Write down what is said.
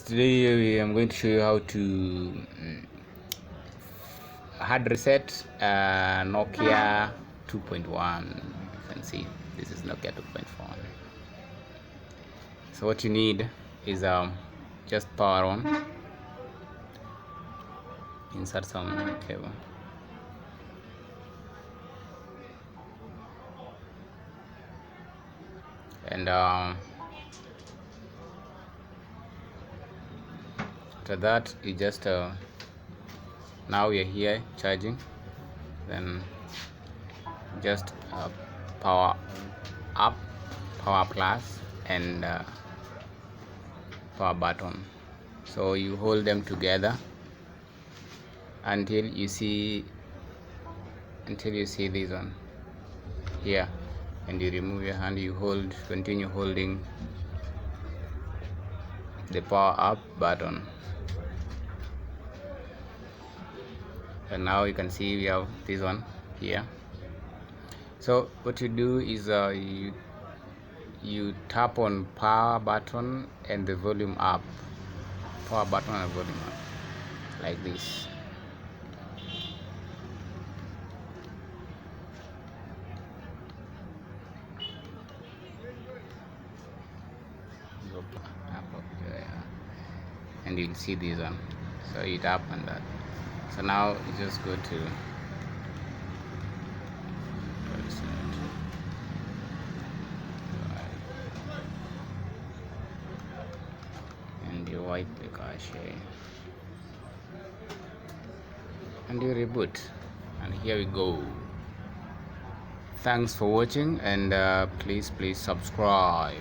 Today I'm going to show you how to hard reset Nokia 2.1. You can see this is Nokia 2.1. So what you need is just power on, insert some cable, and after that you just now you're here charging, then just power up, power plus, and power button. So you hold them together until you see this one here, and you remove your hand, you hold, continue holding the power up button, and now you can see we have this one here. So what you do is you tap on power button and the volume up, power button and volume up, like this. And you'll see this one, so you tap on that. So now you just go to and you wipe the cache and you reboot, and here we go. Thanks for watching, and please subscribe.